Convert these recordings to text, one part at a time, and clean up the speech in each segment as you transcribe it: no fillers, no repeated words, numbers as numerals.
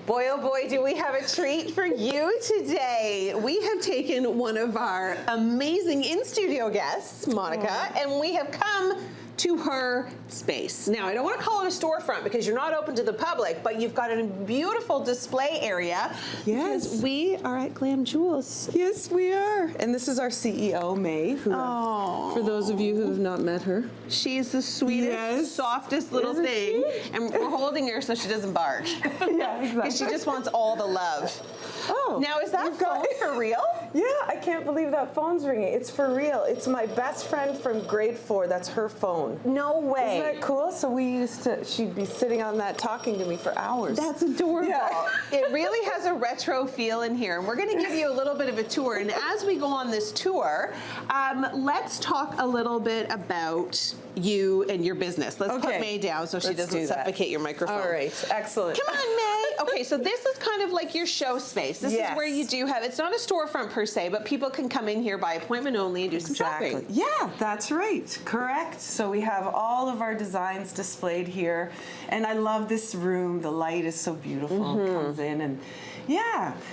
Boy, oh boy, do we have a treat for you today. We have taken one of our amazing in-studio guests, Monica, and we have come to her space. Now, I don't want to call it a storefront because you're not open to the public, but you've got a beautiful display area. Yes. We are at glamjulz. Yes, we are. And this is our CEO, May, who, for those of you who have not met her. She's the sweetest, softest little Isn't thing. she? And we're holding her so she doesn't bark. Yeah, exactly. She just wants all the love. Oh. Now, is that phone for real? Yeah, I can't believe that phone's ringing. It's for real. It's my best friend from grade 4. That's her phone. No way. Isn't that cool? So she'd be sitting on that talking to me for hours. That's adorable. Yeah. It really has a retro feel in here. And we're going to give you a little bit of a tour. And as we go on this tour, let's talk a little bit about you and your business. Let's put May down so she doesn't suffocate your microphone. All right, excellent. Come on, May. Okay, so this is kind of like your show space. This is where you do have, it's not a storefront per se, but people can come in here by appointment only and do some shopping. Yeah, that's right. Correct. So we have all of our designs displayed here. And I love this room. The light is so beautiful. It comes in and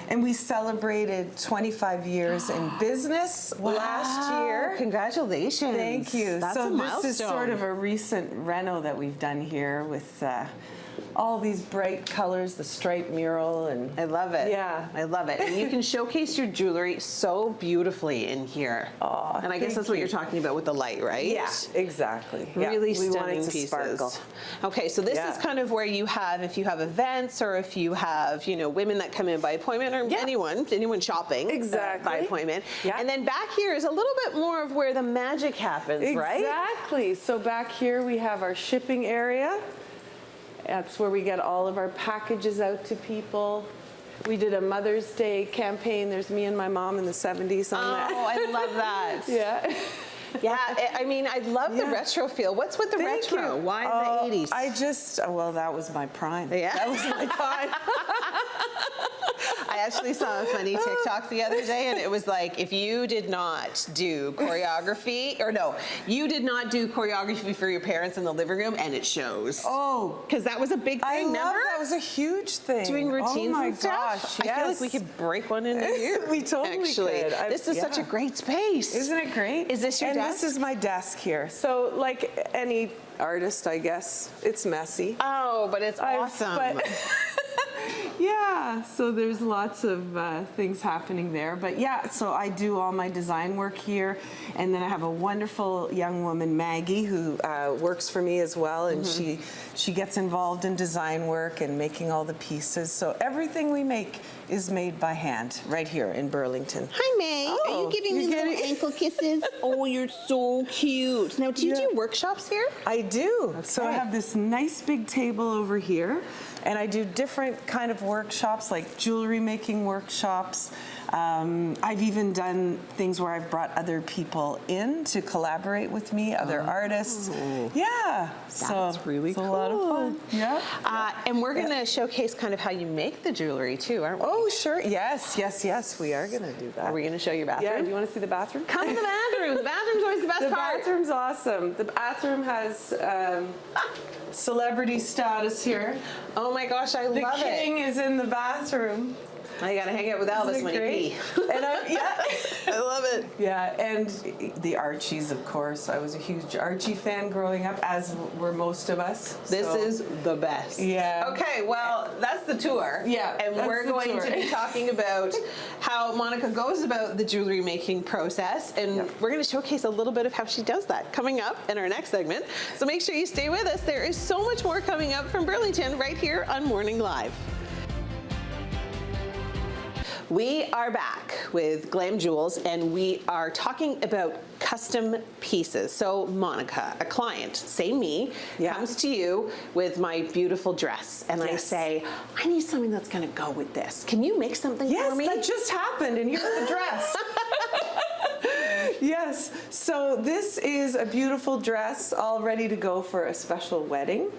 and we celebrated 25 years in business last year. Congratulations. Thank you. That's so a milestone. This is sort of a recent reno that we've done here with all these bright colors, the striped mural, and I love it. Yeah. I love it. And you can showcase your jewelry so beautifully in here. Oh, and I guess that's what you're talking about with the light, right? Yeah, exactly. Really we stunning to pieces. sparkle. Okay, so this is kind of where you have, if you have events or if you have, women that come in by appointment or anyone shopping by appointment. Yeah. And then back here is a little bit more of where the magic happens, right? Exactly. So back here we have our shipping area. That's where we get all of our packages out to people. We did a Mother's Day campaign. There's me and my mom in the 70s on that. Oh, I love that. Yeah. Yeah, I mean, I love the retro feel. What's with the retro? Why the 80s? Well, that was my prime. Yeah. That was my time. I actually saw a funny TikTok the other day, and it was like, if you did not do choreography, you did not do choreography for your parents in the living room, and it shows. Oh. Because that was a big thing, remember? That was a huge thing. Doing routines and stuff. Gosh, yes. I feel like we could break one into here. We totally could. This is such a great space. Isn't it great? Is this your desk? This is my desk here. So like any artist, I guess, it's messy. Oh, but it's awesome. Yeah, so there's lots of things happening there. But yeah, so I do all my design work here. And then I have a wonderful young woman, Maggie, who works for me as well. And she gets involved in design work and making all the pieces. So everything we make is made by hand right here in Burlington. Hi, May. Are you giving me little ankle kisses? Oh, you're so cute. Now, do you do workshops here? I do. Okay. So I have this nice big table over here. And I do different kind of workshops, like jewelry making workshops. I've even done things where I've brought other people in to collaborate with me, other artists. Yeah, that's really cool. It's a lot of fun. Yeah. And we're going to showcase kind of how you make the jewelry too, aren't we? Oh, sure. Yes, we are going to do that. Are we going to show your bathroom? Yeah. Do you want to see the bathroom? Come to the bathroom. The bathroom's always the best part. The bathroom's awesome. The bathroom has celebrity status here. Oh my gosh, I love it. The king is in the bathroom. I gotta hang out with Elvis when you pee. And I love it. Yeah, and the Archies, of course. I was a huge Archie fan growing up, as were most of us. This is the best. Yeah. Okay, well, that's the tour. Yeah. And we're going to be talking about how Monica goes about the jewelry making process, and we're going to showcase a little bit of how she does that coming up in our next segment. So make sure you stay with us. There is so much more coming up from Burlington right here on Morning Live. We are back with glamjulz, and we are talking about custom pieces. So Monica, a client, say me, comes to you with my beautiful dress, and I say, I need something that's going to go with this. Can you make something for me? Yes, that just happened, and here's the dress. Yes, so this is a beautiful dress all ready to go for a special wedding.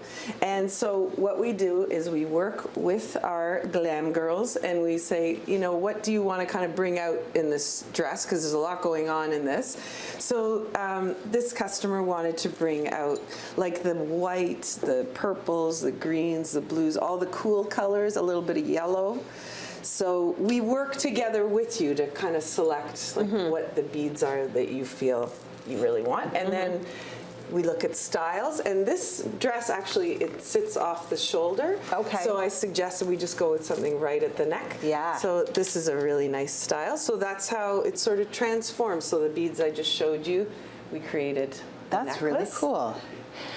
And so what we do is we work with our glam girls and we say, you know, what do you want to kind of bring out in this dress? Because there's a lot going on in this. So this customer wanted to bring out like the white, the purples, the greens, the blues, all the cool colors, a little bit of yellow. So we work together with you to kind of select like what the beads are that you feel you really want. And then we look at styles, and this dress actually, it sits off the shoulder. Okay. So I suggested we just go with something right at the neck. Yeah. So this is a really nice style. So that's how it sort of transforms. So the beads I just showed you, we created a That's really necklace. cool.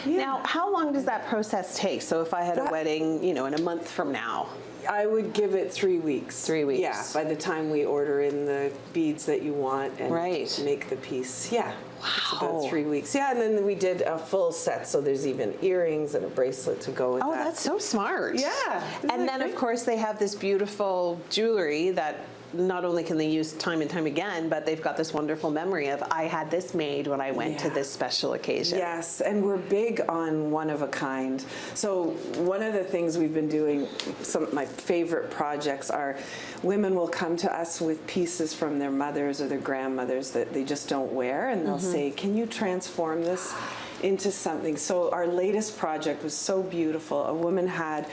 Yeah. Now, how long does that process take? So if I had a wedding, you know, in a month from now. I would give it 3 weeks. 3 weeks. Yeah, by the time we order in the beads that you want and Right. make the piece. Yeah. It's Wow. about 3 weeks. Yeah, and then we did a full set, so there's even earrings and a bracelet to go with Oh, that. that's so smart. Yeah. Isn't And that then, of great? course, they have this beautiful jewelry that not only can they use time and time again, but they've got this wonderful memory of, I had this made when I went to Yeah. this special occasion. Yes, and we're big on one of a kind. So one of the things we've been doing, some of my favorite projects are women will come to us with pieces from their mothers or their grandmothers that they just don't wear, and they'll say, can you transform this into something? So our latest project was so beautiful. A woman had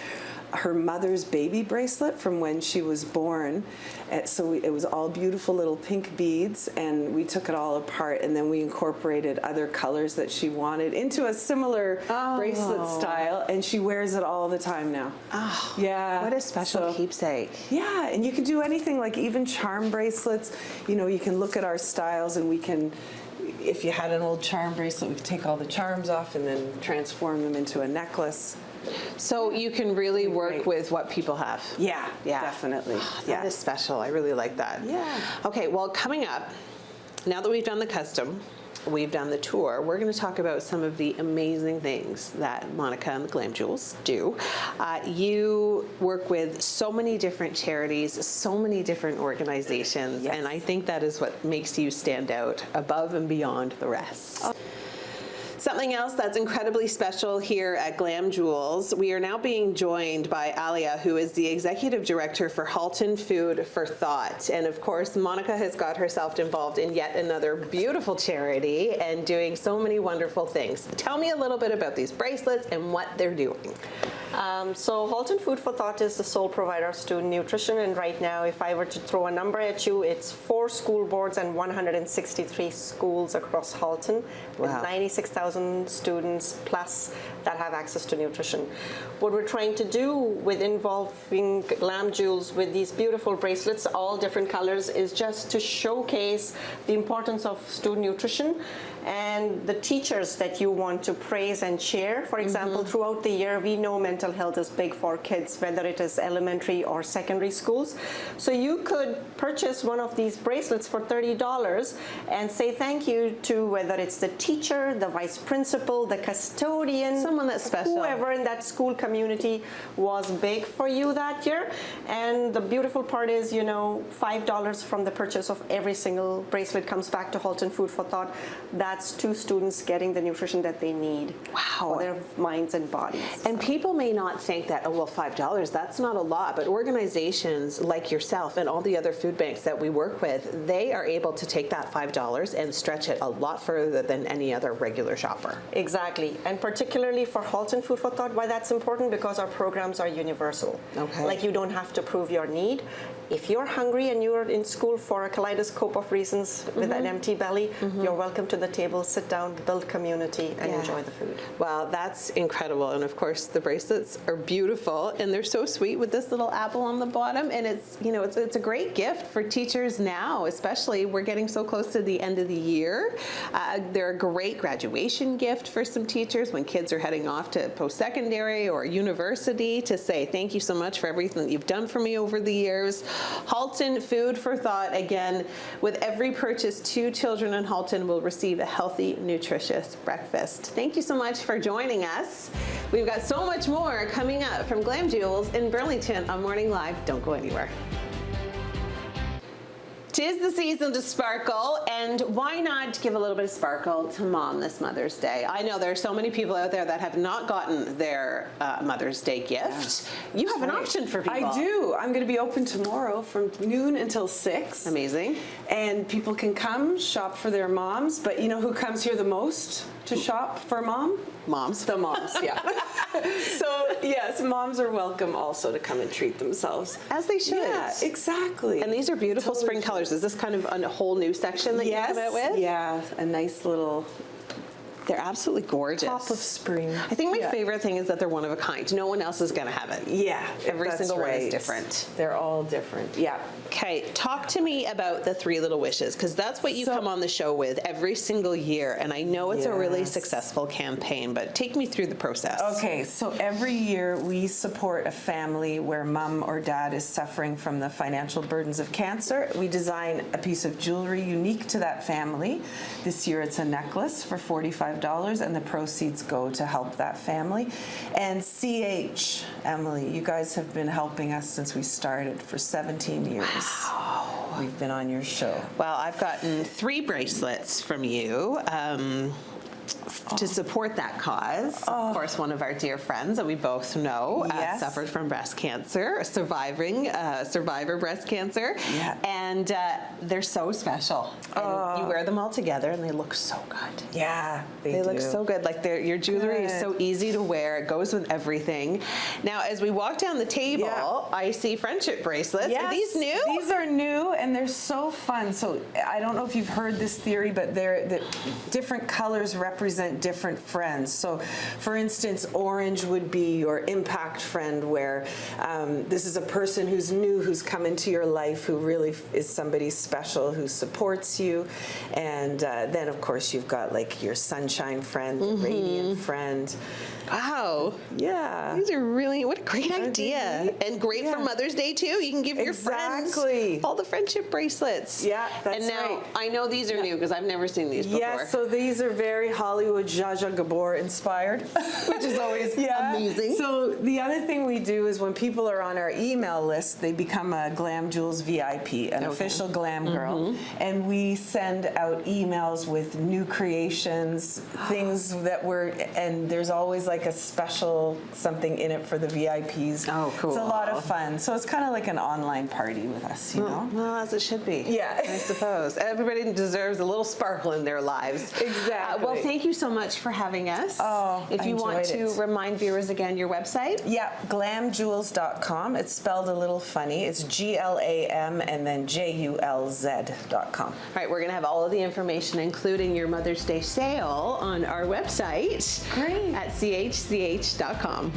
her mother's baby bracelet from when she was born. So it was all beautiful little pink beads, and we took it all apart, and then we incorporated other colors that she wanted into a similar bracelet style, and she wears it all the time now. Oh, Yeah. what a special So- keepsake. Yeah, and you can do anything, like even charm bracelets. You know, you can look at our styles, and we can, if you had an old charm bracelet, we could take all the charms off and then transform them into a necklace. So you can really work Great. with what people have. Yeah, Yeah. definitely. That is special. I really like that. Yeah. Okay, well, coming up, now that we've done the custom, we've done the tour, we're going to talk about some of the amazing things that Monica and the Glam Jewels do. You work with so many different charities, so many different organizations, Yes. and I think that is what makes you stand out above and beyond the rest. Something else that's incredibly special here at Glam Jewels, we are now being joined by Alia, who is the Executive Director for Halton Food for Thought. And of course, Monica has got herself involved in yet another beautiful charity and doing so many wonderful things. Tell me a little bit about these bracelets and what they're doing. So Halton Food for Thought is the sole provider of student nutrition, and right now, if I were to throw a number at you, it's 4 school boards and 163 schools across Halton, with Wow. 96,000 students plus that have access to nutrition. What we're trying to do with involving Glam Jewels with these beautiful bracelets, all different colors, is just to showcase the importance of student nutrition and the teachers that you want to praise and cheer. For example, throughout the year, we know mental health is big for kids, whether it is elementary or secondary schools. So you could purchase one of these bracelets for $30 and say thank you to whether it's the teacher, the vice principal, the custodian, Someone that's special. whoever in that school community was big for you that year. And the beautiful part is, you know, $5 from the purchase of every single bracelet comes back to Halton Food for Thought. That's 2 students getting the nutrition that they need Wow. for their minds and bodies. And people may not think that, oh, well, $5, that's not a lot, but organizations like yourself and all the other food banks that we work with, they are able to take that $5 and stretch it a lot further than any other regular shopper. Exactly, and particularly for Halton Food for Thought, why that's important, because our programs are universal. Okay. Like, you don't have to prove your need. If you're hungry and you're in school for a kaleidoscope of reasons with an empty belly, you're welcome to the table, sit down, build community, and Yeah. enjoy the food. Well, that's incredible. And of course, the bracelets are beautiful and they're so sweet with this little apple on the bottom. And it's, you know, it's a great gift for teachers now, especially we're getting so close to the end of the year. They're a great graduation gift for some teachers when kids are heading off to post-secondary or university to say, thank you so much for everything that you've done for me over the years. Halton Food for Thought, again, with every purchase, 2 children in Halton will receive a healthy, nutritious breakfast. Thank you so much for joining us. We've got so much more coming up from Glam Jewels in Burlington on Morning Live. Don't go anywhere. 'Tis the season to sparkle, and why not give a little bit of sparkle to Mom this Mother's Day? I know there are so many people out there that have not gotten their Mother's Day gift. You have an option for people. I do. I'm going to be open tomorrow from noon until 6. Amazing. And people can come shop for their moms, but you know who comes here the most to shop for mom? Moms. The moms, yeah. So, yes, moms are welcome also to come and treat themselves. As they should. Yeah, exactly. And these are beautiful spring colors. Is this kind of a whole new section that you come out with? Yeah, a nice little They're absolutely gorgeous. pop of spring. I think my favorite thing is that they're one of a kind. No one else is going to have it. Yeah, Every that's single one is right. different. They're all different, yeah. Okay, talk to me about the 3 Little Wishes, because that's what you come on the show with every single year, and I know it's a really Yes. successful campaign, but take me through the process. Okay, so every year we support a family where mom or dad is suffering from the financial burdens of cancer. We design a piece of jewelry unique to that family. This year it's a necklace for $45, and the proceeds go to help that family. And CH, Emily, you guys have been helping us since we started for 17 years. Wow. We've been on your show. Well, I've gotten 3 bracelets from you to support that cause. Of course, one of our dear friends that we both know Yes. suffered from breast cancer, a survivor breast cancer, Yeah. and they're so special. And you wear them all together, and they look so good. Yeah, They look do. so good. Like your jewelry is Good. so easy to wear. It goes with everything. Now, as we walk down the table, Yeah. I see friendship bracelets. Yes, Are these new? These are new, and they're so fun. So I don't know if you've heard this theory, but the different colors represent different friends. So, for instance, orange would be your impact friend, where this is a person who's new, who's come into your life, who really is somebody special, who supports you. And then, of course, you've got like your sunshine friend, the radiant friend. Wow. Yeah. These are really, what a great Aren't idea. they neat? And great for Yeah. Mother's Day too. You can give your Exactly. friends all the friendship bracelets. Yeah, that's And now, right. I know these are new because I've never seen these before. Yes, so these are very Hollywood Zsa Zsa Gabor inspired, which is always amazing. So the other thing we do is when people are on our email list, they become a glamjulz VIP, an official glam girl, and we send out emails with new creations, things that and there's always like a special something in it for the VIPs. Oh, cool. It's a lot of fun. So it's kind of like an online party with us, you know? Well, as it should be. Yeah. I suppose. Everybody deserves a little sparkle in their lives. Exactly. Well, thank you so much for having us. Oh, if I you want enjoyed to it. remind viewers again your website. Yeah, glamjulz.com. It's spelled a little funny. It's GLAM and then JULZ.com. All right, we're going to have all of the information, including your Mother's Day sale, on our website Great. at chch.com.